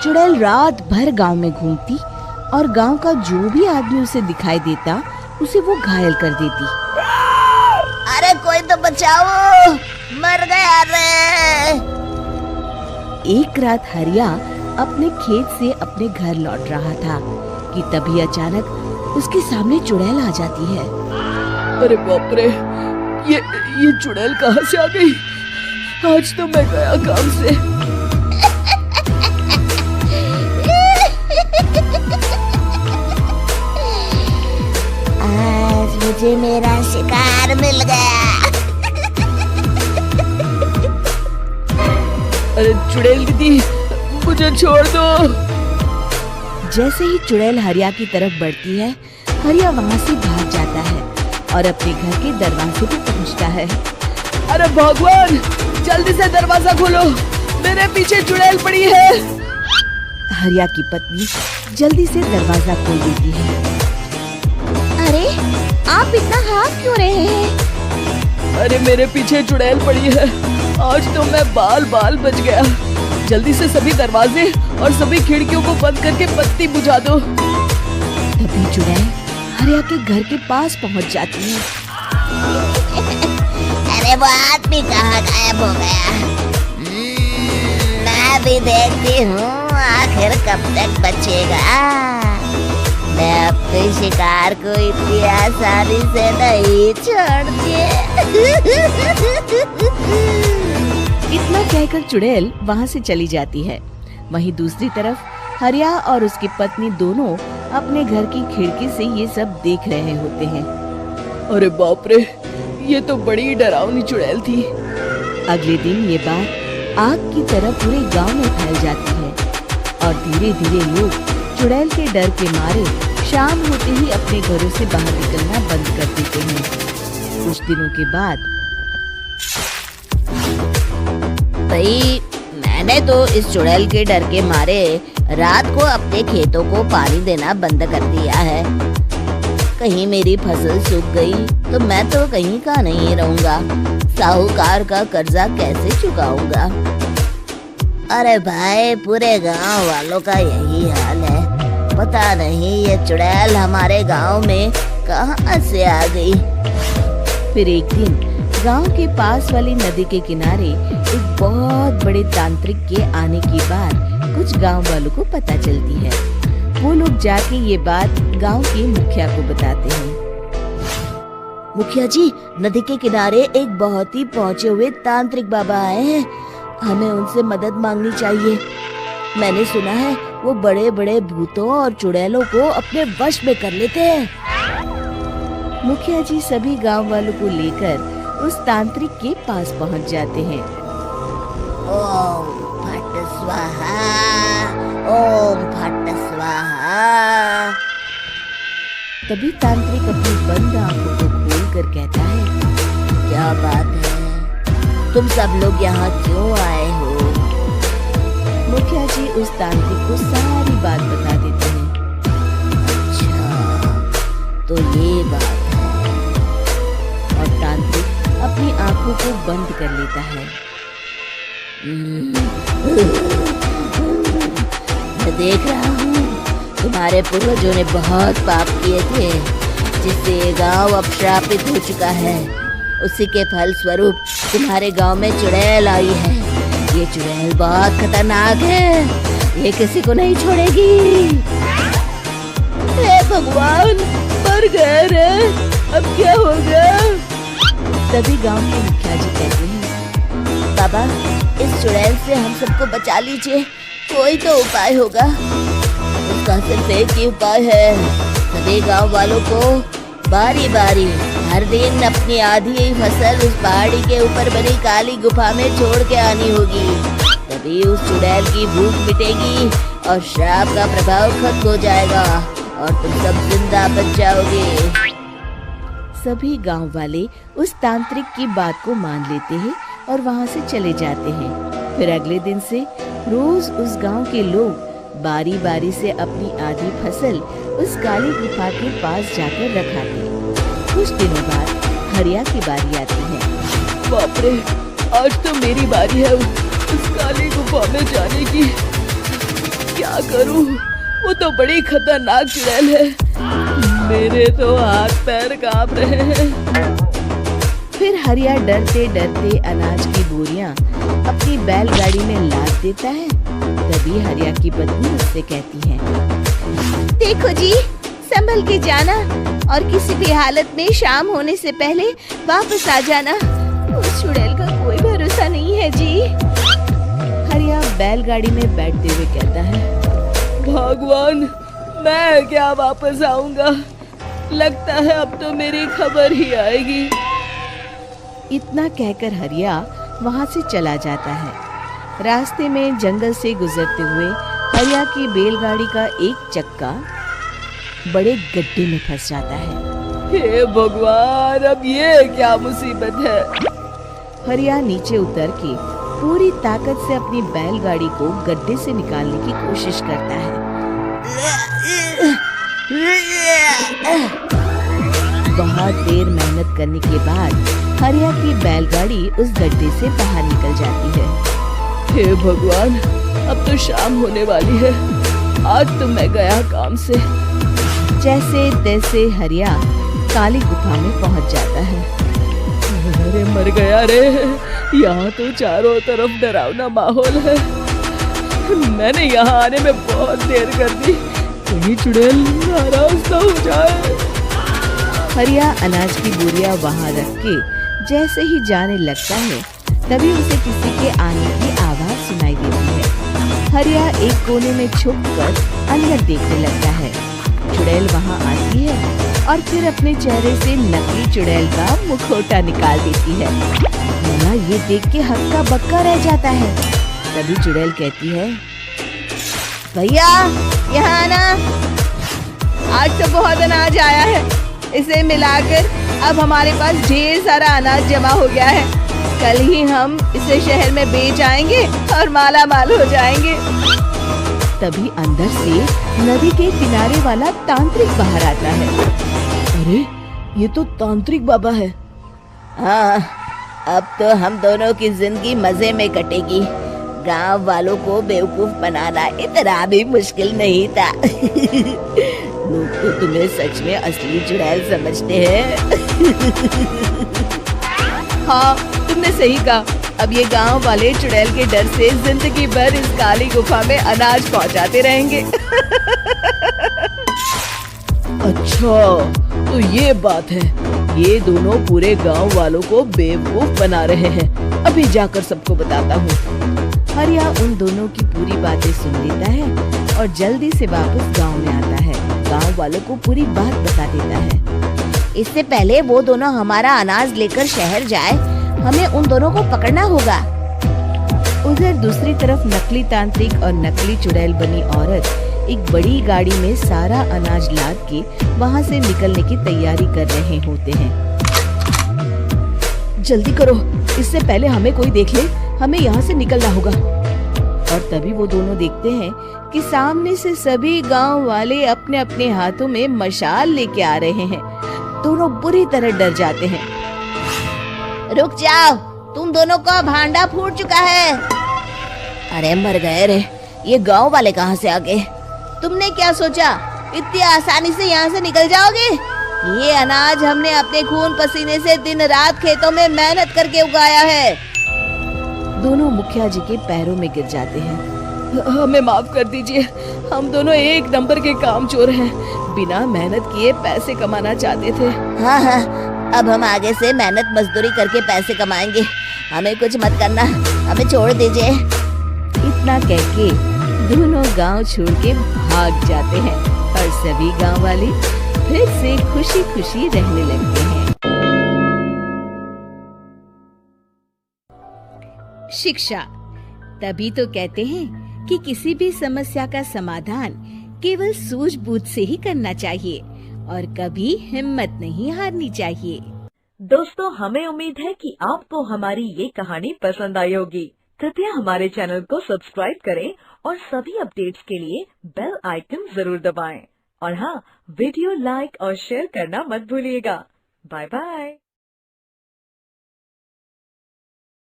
चुड़ैल रात भर गांव में घूमती और गांव का जो भी आदमी उसे दिखाई देता उसे वो घायल कर देती। अरे कोई तो बचाओ, मर गया रे। एक रात हरिया अपने खेत से अपने घर लौट रहा था कि तभी अचानक उसके सामने चुड़ैल आ जाती है। अरे बाप रे, ये चुड़ैल कहाँ से आ गई? आज तो मैं गया काम से। आज मुझे मेरा शिकार मिल गया। अरे चुड़ैल दीदी, मुझे छोड़ दो। जैसे ही चुड़ैल हरिया की तरफ बढ़ती है, हरिया वहाँ से भाग जाता है और अपने घर के दरवाजे पे पहुँचता है। अरे भगवान, जल्दी से दरवाजा खोलो, मेरे पीछे चुड़ैल पड़ी है। हरिया की पत्नी जल्दी से दरवाजा खोल देती है। अरे आप इतना हाँफ क्यों रहे हैं? अरे मेरे पीछे चुड़ैल पड़ी है, आज तो मैं बाल बच गया। जल्दी से सभी दरवाजे और सभी खिड़कियों को बंद करके बत्ती बुझा दो। तभी चुड़ैल हरिया के घर के पास पहुंच जाती है। अरे वो आदमी कहाँ गायब हो गया? मैं भी देखती हूँ आखिर कब तक बचेगा। मैं अपने शिकार को इतनी आसानी से नहीं छोड़ती। इतना कहकर चुड़ैल वहाँ से चली जाती है। वहीं दूसरी तरफ हरिया और उसकी पत्नी दोनों अपने घर की खिड़की से ये सब देख रहे होते हैं। अरे बाप रे, ये तो बड़ी डरावनी चुड़ैल थी। अगले दिन ये बात आग की तरह पूरे गांव में फैल जाती है और धीरे धीरे लोग चुड़ैल के डर के मारे शाम होते ही अपने घरों से बाहर निकलना बंद कर देते हैं। कुछ दिनों के बाद भाई, मैंने तो इस चुड़ैल के डर के मारे रात को अपने खेतों को पानी देना बंद कर दिया है। कहीं मेरी फसल सूख गई तो मैं तो कहीं का नहीं रहूंगा। साहूकार का कर्जा कैसे चुकाऊंगा? अरे भाई, पूरे गांव वालों का यही हाल है। पता नहीं ये चुड़ैल हमारे गांव में कहां से आ गई। फिर एक दिन गांव के पास वाली नदी के किनारे एक बहुत बड़े तांत्रिक के आने की बात कुछ गांव वालों को पता चलती है। वो लोग जाके ये बात गांव के मुखिया को बताते हैं। मुखिया जी, नदी के किनारे एक बहुत ही पहुंचे हुए तांत्रिक बाबा आए हैं। हमें उनसे मदद मांगनी चाहिए। मैंने सुना है वो बड़े बड़े भूतों और चुड़ैलों को अपने वश में कर लेते हैं। मुखिया जी सभी गांव वालों को लेकर उस तांत्रिक के पास पहुंच जाते हैं। ओम फट स्वाहा, ओम फट स्वाहा। तभी तांत्रिक अपनी बंद आंखों को खोलकर कहता है, क्या बात है? तुम सब लोग यहाँ क्यों आए हो? मुखिया जी उस तांत्रिक को सारी बात बता देते हैं। अच्छा, तो ये बात है। और तांत्रिक अपनी आंखों को बंद कर लेता है। मैं देख रहा हूँ तुम्हारे पूर्वजों ने बहुत पाप किए थे, जिससे ये गांव अब श्रापित हो चुका है। उसी के फल स्वरूप तुम्हारे गांव में चुड़ैल आई है। ये चुड़ैल बहुत खतरनाक है, ये किसी को नहीं छोड़ेगी। हे भगवान, मर गए रे, अब क्या हो गया? तभी गांव के मुखिया जी कहते हैं, बाबा, इस चुड़ैल से हम सबको बचा लीजिए। कोई तो उपाय होगा। उसका सिर्फ एक ही उपाय है। सभी गांव वालों को बारी बारी हर दिन अपनी आधी फसल उस पहाड़ी के ऊपर बनी काली गुफा में छोड़ के आनी होगी। तभी उस चुड़ैल की भूख मिटेगी और श्राप का प्रभाव खत्म हो जाएगा और तुम सब जिंदा बच जाओगे। सभी गांव वाले उस तांत्रिक की बात को मान लेते हैं और वहां से चले जाते हैं। फिर अगले दिन से रोज उस गांव के लोग बारी बारी से अपनी आधी फसल उस काली गुफा के पास जाकर रखाते। कुछ दिनों बाद हरिया की बारी आती है। बाप रे, आज तो मेरी बारी है उस काली गुफा में जाने की। करूं? वो तो बड़ी खतरनाक चुड़ैल है। मेरे तो हाथ पैर कांप रहे हैं। फिर हरिया डरते डरते अनाज की बोरियां अपनी बैलगाड़ी में लाद देता है। तभी हरिया की पत्नी उससे कहती है, देखो जी, संभल के जाना और किसी भी हालत में शाम होने से पहले वापस आ जाना। उस चुड़ैल का कोई भरोसा नहीं है जी। हरिया बैलगाड़ी में बैठते हुए कहता है, भगवान, मैं क्या वापस आऊंगा? लगता है अब तो मेरी खबर ही आएगी। इतना कहकर हरिया वहां से चला जाता है। रास्ते में जंगल से गुजरते हुए हरिया की बैलगाड़ी का एक चक्का बड़े गड्ढे में फंस जाता है। हे भगवान, अब ये क्या मुसीबत है? हरिया नीचे उतर के पूरी ताकत से अपनी बैलगाड़ी को गड्ढे से निकालने की कोशिश करता है। बहुत देर मेहनत करने के बाद हरिया की बैलगाड़ी उस गड्ढे से बाहर निकल जाती है। हे भगवान, अब तो शाम होने वाली है। आज तो मैं गया काम से। जैसे तैसे हरिया काली गुफा में पहुंच जाता है। अरे मर गया रे, यहाँ तो चारों तरफ डरावना माहौल है। मैंने यहाँ आने में बहुत देर कर दी। कहीं चुड़ैल नाराज न हो जाए। हरिया अनाज की बोरियां वहां रख के जैसे ही जाने लगता है, तभी उसे किसी के आने की आवाज सुनाई देती है। हरिया एक कोने में छुपकर अंदर देखने लगता है। चुड़ैल वहां आती है और फिर अपने चेहरे से नकली चुड़ैल का मुखौटा निकाल देती है। हरिया ये देख के हक्का बक्का रह जाता है। तभी चुड़ैल कहती है, भैया यहाँ आना। आज तो बहुत अनाज आया है। इसे मिलाकर अब हमारे पास ढेर सारा अनाज जमा हो गया है। कल ही हम इसे शहर में बेच आएंगे और माला माल हो जाएंगे। तभी अंदर से नदी के किनारे वाला तांत्रिक बाहर आता है। अरे, ये तो तांत्रिक बाबा है। हाँ, अब तो हम दोनों की जिंदगी मजे में कटेगी। गांव वालों को बेवकूफ बनाना इतना भी मुश्किल नहीं था। लोग तो तुम्हें सच में असली चुड़ैल समझते हैं। हाँ, तुमने सही कहा। अब ये गांव वाले चुड़ैल के डर से जिंदगी भर इस काली गुफा में अनाज पहुंचाते रहेंगे। अच्छा, तो ये बात है। ये दोनों पूरे गांव वालों को बेवकूफ बना रहे हैं। अभी जाकर सबको बताता हूँ। हरिया उन दोनों की पूरी बातें सुन लेता है और जल्दी से वापस गांव में आता है। गांव वालों को पूरी बात बता देता है। इससे पहले वो दोनों हमारा अनाज लेकर शहर जाए, हमें उन दोनों को पकड़ना होगा। उधर दूसरी तरफ नकली तांत्रिक और नकली चुड़ैल बनी औरत एक बड़ी गाड़ी में सारा अनाज लाद के वहाँ से निकलने की तैयारी कर रहे होते हैं। जल्दी करो, इससे पहले हमें कोई देख ले। हमें यहाँ से निकलना होगा। और तभी वो दोनों देखते हैं कि सामने से सभी गांव वाले अपने अपने हाथों में मशाल लेके आ रहे हैं। दोनों बुरी तरह डर जाते हैं। रुक जाओ, तुम दोनों का भांडा फूट चुका है। अरे मर गए रे, ये गांव वाले कहाँ से आ गए? तुमने क्या सोचा इतनी आसानी से यहाँ से निकल जाओगे? ये अनाज हमने अपने खून पसीने से दिन रात खेतों में मेहनत करके उगाया है। दोनों मुखिया जी के पैरों में गिर जाते हैं। हमें माफ कर दीजिए। हम दोनों एक नंबर के कामचोर हैं। बिना मेहनत किए पैसे कमाना चाहते थे। हाँ, अब हम आगे से मेहनत मजदूरी करके पैसे कमाएंगे। हमें कुछ मत करना, हमें छोड़ दीजिए। इतना कह के दोनों गांव छोड़ के भाग जाते हैं और सभी गांव वाले फिर से खुशी खुशी रहने लगते हैं। शिक्षा, तभी तो कहते हैं कि किसी भी समस्या का समाधान केवल सूझबूझ से ही करना चाहिए और कभी हिम्मत नहीं हारनी चाहिए। दोस्तों, हमें उम्मीद है कि आपको हमारी ये कहानी पसंद आई होगी। कृपया हमारे चैनल को सब्सक्राइब करें और सभी अपडेट्स के लिए बेल आइकन जरूर दबाएं। और हाँ, वीडियो लाइक और शेयर करना मत भूलिएगा। Bye bye.